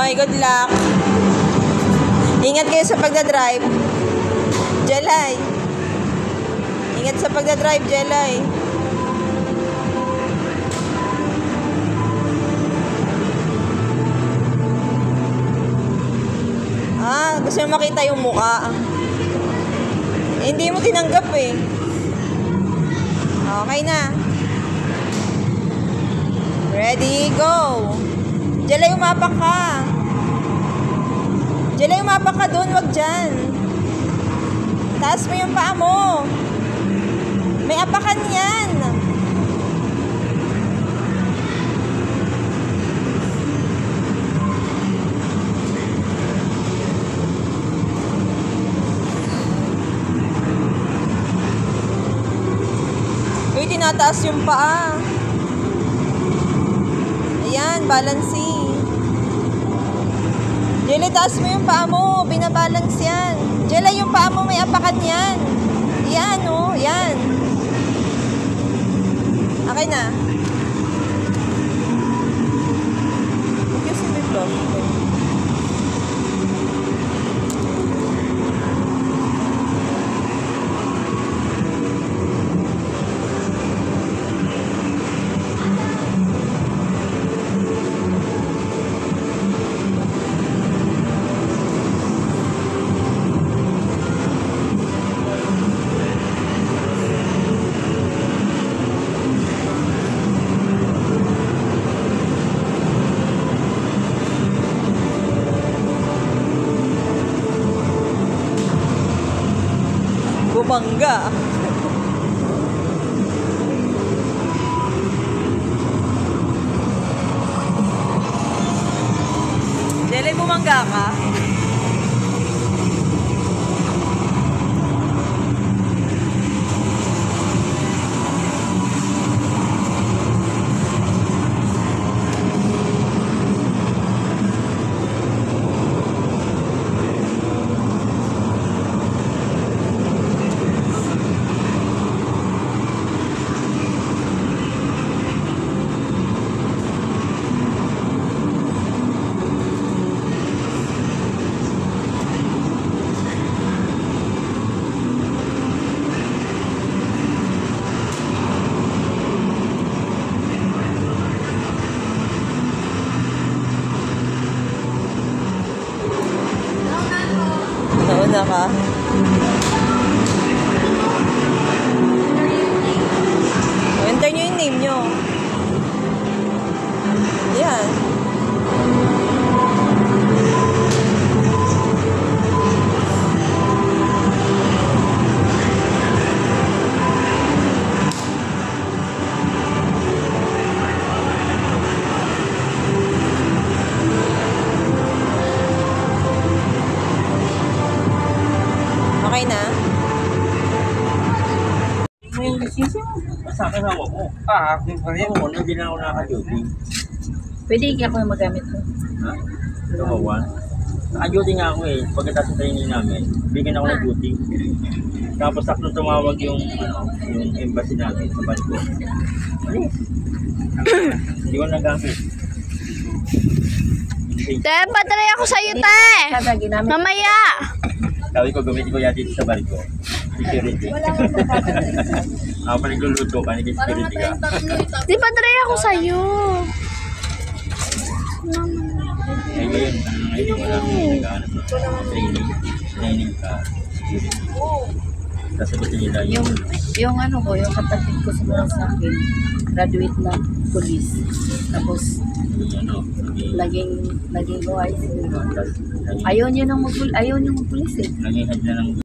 Okay, good luck. Ingat kayo sa pagdadrive. Jelay. Ingat sa pagdadrive, Jelay. Gusto mo makita yung mukha. Hindi mo tinanggap eh. Okay na. Ready, go. Jelay, umapak ka. Jelay, umapak ka doon, wag dyan. Taas mo yung paa mo. May apakan yan. Uy, tinataas yung paa. Ayan, balancing. Jelay, taas mo yung paa mo. Binabalance yan. Jelay, yung paa mo may apakan yan. Yan, oh. Yan. Okay na. Kasi may flash. Bumangga. Jelay, bumangga ka? Nauna ka. Enter nyo yung name nyo. Yan. Okay na? Mo yung lisensya mo. Sa akin hawak mo. Akin pa rin. Oo, hindi na ako naka-duty. Pwede ako yung magamit mo. Ha? Kawawan. Naka-duty nga ako eh. Pagkatapos ng training namin, bigyan ako ng duty. Tapos sakto tumawag yung embassy namin sa Banco. Hindi ko nagamit. Te, patry ako sa'yo, te. Mamaya. Sabi ko, gamitin ko yan dito sa barko. Security. Ako pa nagluluto ka, naging security ka. Di, patry ako sa'yo. Eh ngayon, ngayon wala kami nag-aanap ng training ka, security. Sasagutin nila Yung ano ko, yung kapatid ko sa akin, graduate na police. Tapos, laging OIC. Ayaw niya nang mag-police eh. Naging head na ng